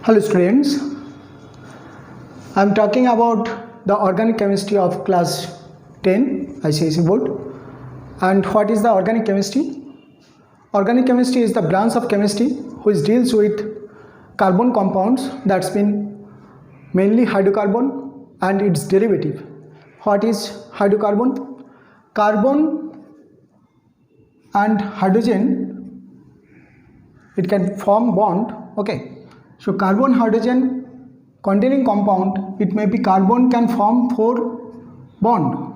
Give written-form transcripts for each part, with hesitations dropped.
Hello students, I am talking about the organic chemistry of class 10 ICSE board. And what is the organic chemistry? Organic chemistry is the branch of chemistry which deals with carbon compounds, that's been mainly hydrocarbon and its derivative. What is hydrocarbon? Carbon and hydrogen, it can form bond. Okay, so carbon hydrogen containing compound, it may be carbon can form 4 bond.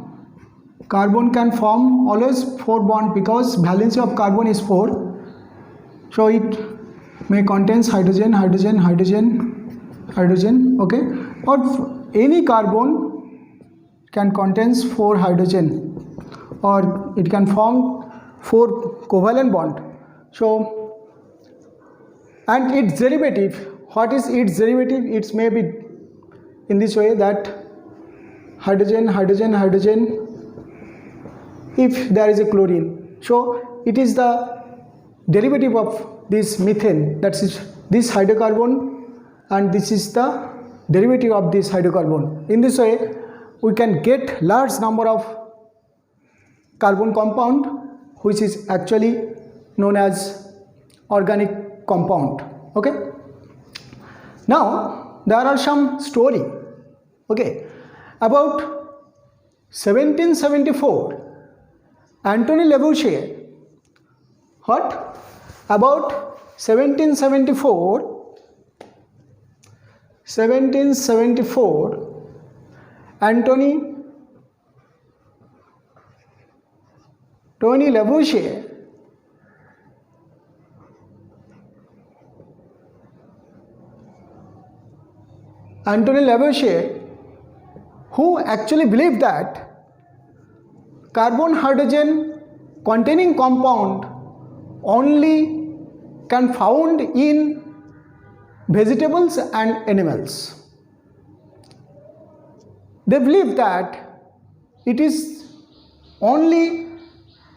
Carbon can form always 4 bond because valency of carbon is 4, so it may contains hydrogen, hydrogen, hydrogen, hydrogen. Okay, or any carbon can contains 4 hydrogen, or it can form 4 covalent bond. So and its derivative, what is its derivative? It may be in this way that hydrogen, hydrogen, hydrogen, if there is a chlorine, so it is the derivative of this methane, that is this hydrocarbon, and this is the derivative of this hydrocarbon. In this way we can get large number of carbon compound which is actually known as organic compound. Okay, now there are some story, okay, about 1774 Antoine Lavoisier. What about 1774 Antoine Lavoisier who actually believed that carbon hydrogen containing compound only can found in vegetables and animals. They believe that it is only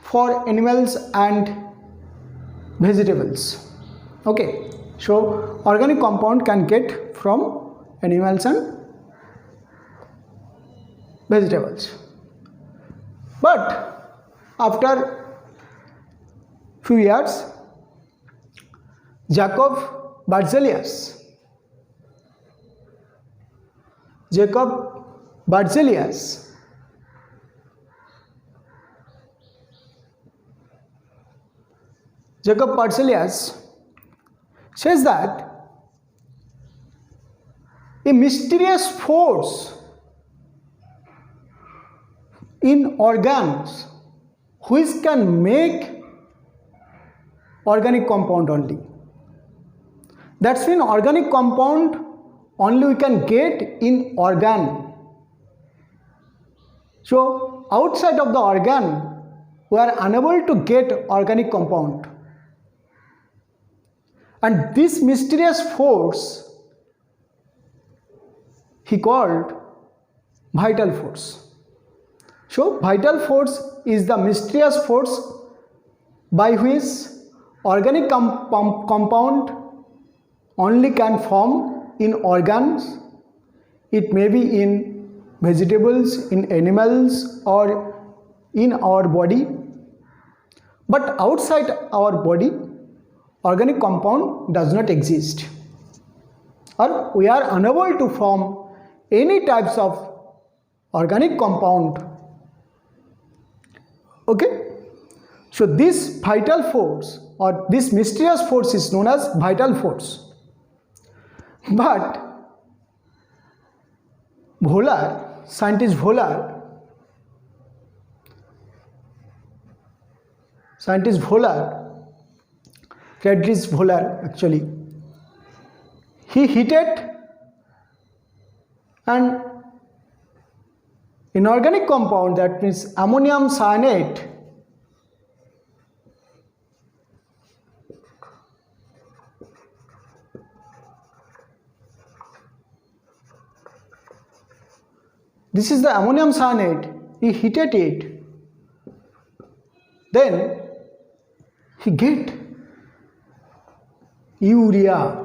for animals and vegetables. Okay, so organic compound can get from animals and vegetables. But after few years, Jacob Berzelius says that a mysterious force in organs which can make organic compound only. That's mean organic compound only we can get in organ. So outside of the organ we are unable to get organic compound. And this mysterious force he called vital force. So vital force is the mysterious force by which organic compound only can form in organs. It may be in vegetables, in animals, or in our body. But outside our body, organic compound does not exist, or we are unable to form any types of organic compound. Okay, so this vital force or this mysterious force is known as vital force. But scientist Völler Friedrich Völler actually, he heated an inorganic compound, that means ammonium cyanate, this is the ammonium cyanate. He heated it, then he get urea.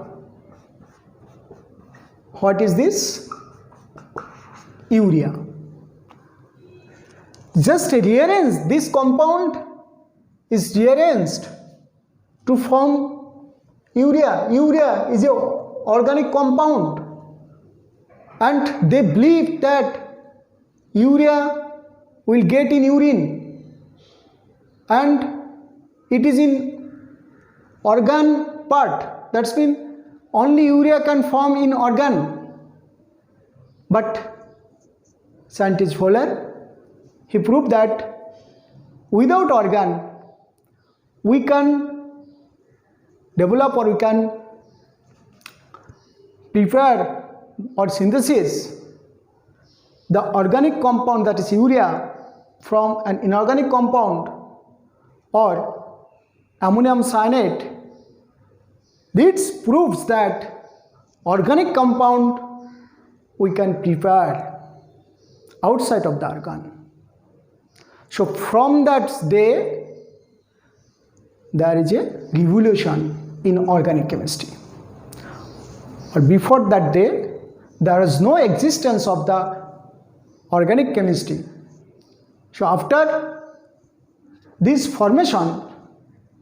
what is this? Urea. Just rearrange this compound is rearranged to form urea. Urea is a organic compound, and they believe that urea will get in urine, and it is in organ part. That's means only urea can form in organ. But scientist Fowler, he proved that without organ we can develop or we can prepare or synthesis the organic compound, that is urea, from an inorganic compound or ammonium cyanide. This proves that organic compound we can prepare outside of the organ. So from that day there is a revolution in organic chemistry. Or before that day there is no existence of the organic chemistry. So after this formation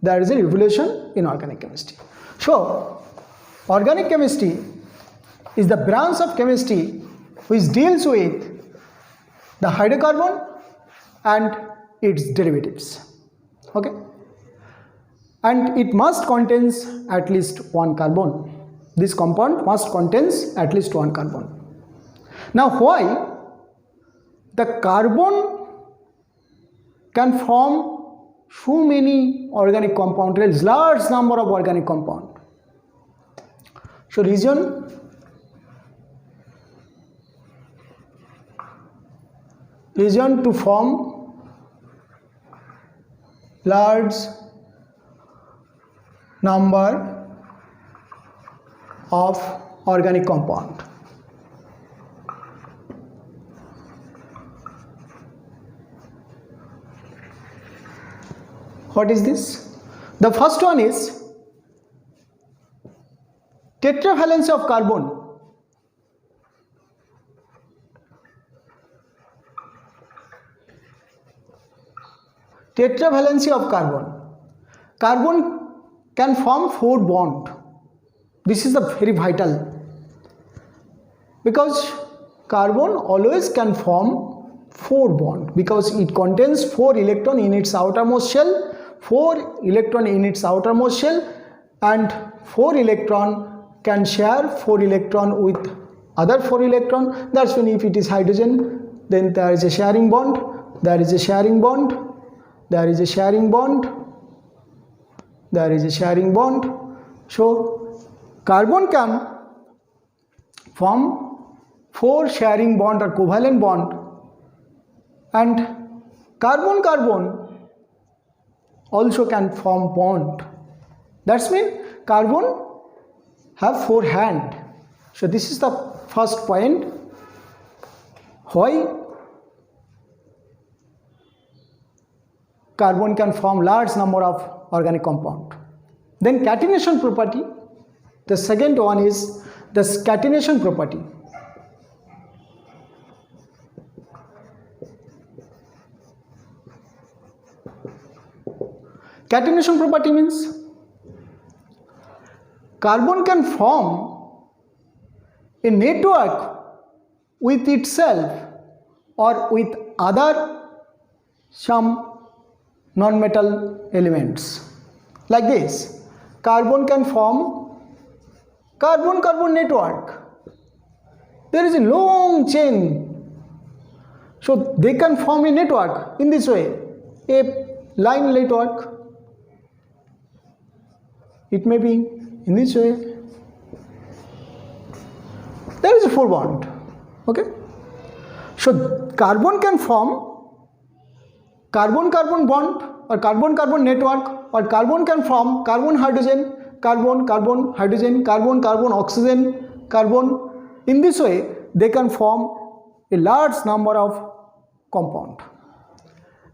there is a revolution in organic chemistry. So organic chemistry is the branch of chemistry which deals with the hydrocarbon and its derivatives. Okay, and it must contains at least one carbon. This compound must contains at least one carbon. Now why the carbon can form so many organic compounds, a large number of organic compounds? So reason to form large number of organic compound. What is this? The first one is tetravalency of carbon. Tetravalency of carbon. Carbon can form 4 bonds. This is the very vital, because carbon always can form 4 bonds because it contains 4 electrons in its outermost shell, 4 electrons in its outermost shell, and 4 electron can share 4 electron with other 4 electron. That's when if it is hydrogen, then there is a sharing bond, there is a sharing bond, there is a sharing bond, there is a sharing bond. So carbon can form 4 sharing bond or covalent bond, and carbon also can form bond. That's mean carbon have 4 hands. So this is the first point, why carbon can form large number of organic compound. Then catenation property. The second one is the catenation property. Catenation property means carbon can form a network with itself or with other some non-metal elements. Like this, carbon can form carbon-carbon network. There is a long chain, so they can form a network in this way, a line network. It may be in this way. There is a 4 bond. Okay, so carbon can form carbon-carbon bond or carbon-carbon network, or carbon can form carbon-hydrogen, carbon-carbon hydrogen, carbon-carbon oxygen, carbon. In this way they can form a large number of compound.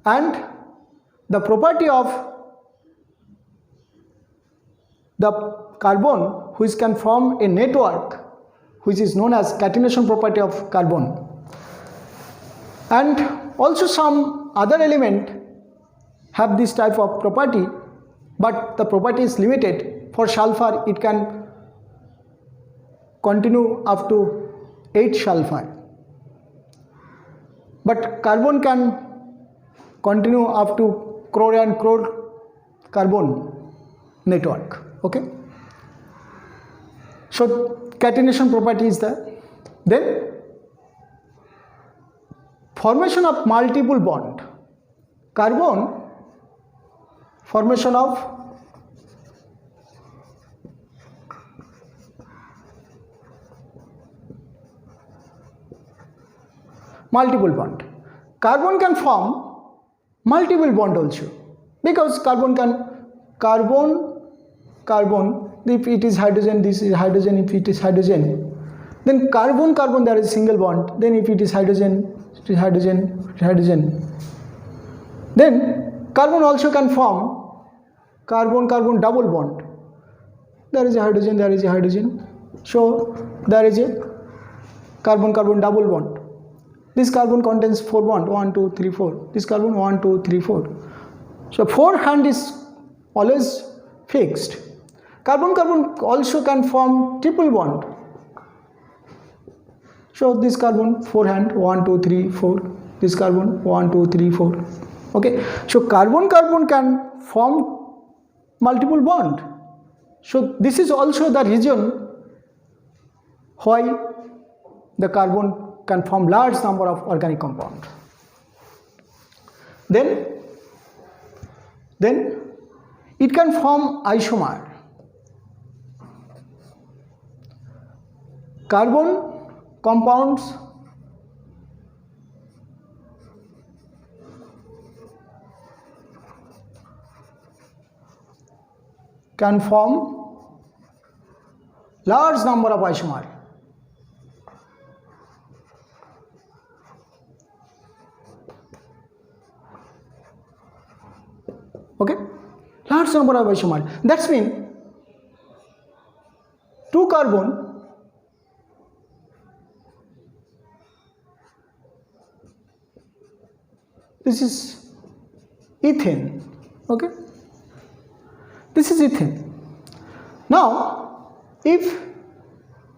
And the property of the carbon which can form a network which is known as catenation property of carbon. And also some other element have this type of property, but the property is limited. For sulfur it can continue up to 8 sulfur, but carbon can continue up to chloro and chloro carbon network. Okay, so catenation property is there. Then formation of multiple bond. Carbon formation of multiple bond. Carbon can form multiple bond also, because carbon, if it is hydrogen, this is hydrogen. If it is hydrogen, then carbon there is a single bond. Then if it is hydrogen, it is hydrogen. Then carbon also can form carbon double bond. There is a hydrogen, there is a hydrogen. So there is a carbon double bond. This carbon contains 4 bonds, 1, 2, 3, 4. This carbon 1, 2, 3, 4. So 4 hand is always fixed. Carbon also can form triple bond. So this carbon 4 hand, 1, 2, 3, 4. This carbon 1, 2, 3, 4. Okay. So carbon can form multiple bond. So this is also the reason why the carbon can form large number of organic compound. Then it can form isomer. Carbon compounds can form large number of isomer. Okay, large number of isomer. That's mean 2 carbon this is ethane. Okay, this is ethane. Now if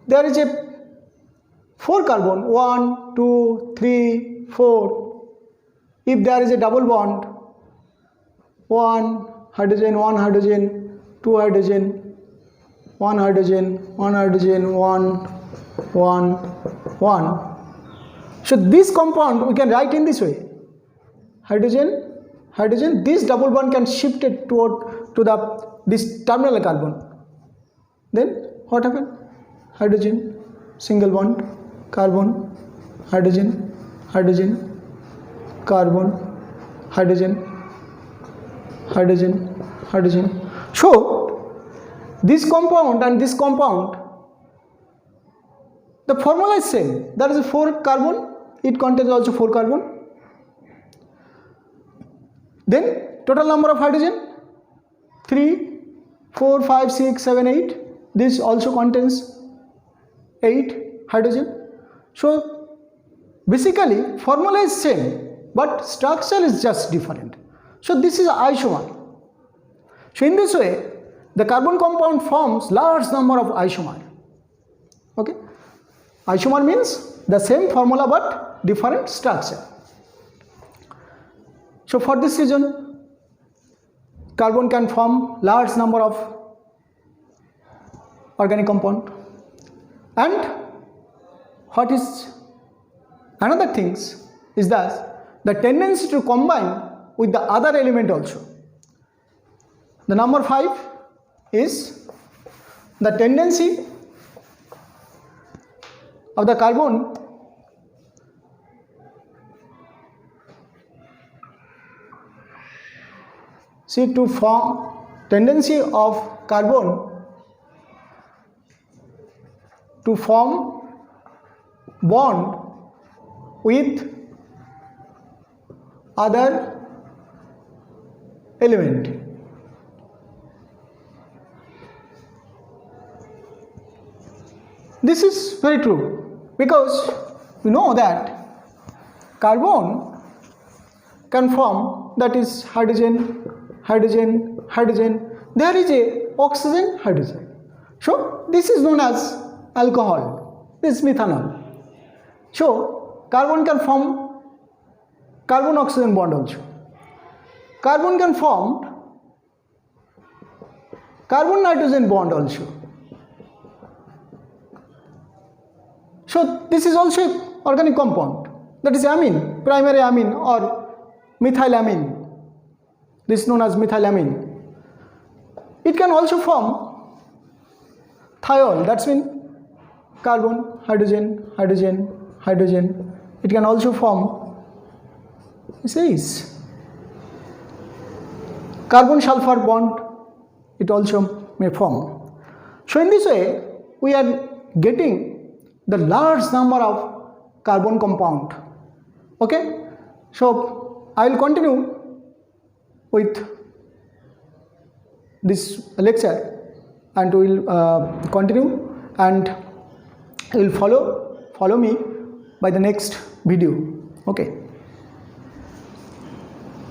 there is a 4 carbon, 1, 2, 3, 4, if there is a double bond, 1 hydrogen, 2 hydrogen, 1 hydrogen, 1. So this compound we can write in this way: hydrogen. This double bond can shift it to this terminal carbon. Then what happened? Hydrogen, single bond, carbon, hydrogen, carbon, hydrogen. So this compound and this compound, the formula is same. There is a 4 carbon, it contains also 4 carbon. Then total number of hydrogen 3, 4, 5, 6, 7, 8. This also contains 8 hydrogen. So basically formula is same, but structure is just different. So this is isomer. So in this way the carbon compound forms large number of isomer. Okay, isomer means the same formula but different structure. So for this reason carbon can form large number of organic compound. And what is another things is that the tendency to combine with the other element also. The number 5 is the tendency of the carbon to form tendency of carbon to form bond with other element. This is very true because you know that carbon can form, that is hydrogen, hydrogen, hydrogen. There is a oxygen, hydrogen. So this is known as alcohol. This is methanol. So carbon can form carbon-oxygen bond also. Carbon can form carbon-nitrogen bond also. So this is also an organic compound, that is amine, primary amine or methylamine. This is known as methylamine. It can also form thiol, that's mean carbon, hydrogen, hydrogen, hydrogen. It can also form, this is carbon sulfur bond, it also may form. So in this way we are getting the large number of carbon compound. Okay, so I will continue with this lecture and we will continue and you will follow me by the next video. Okay.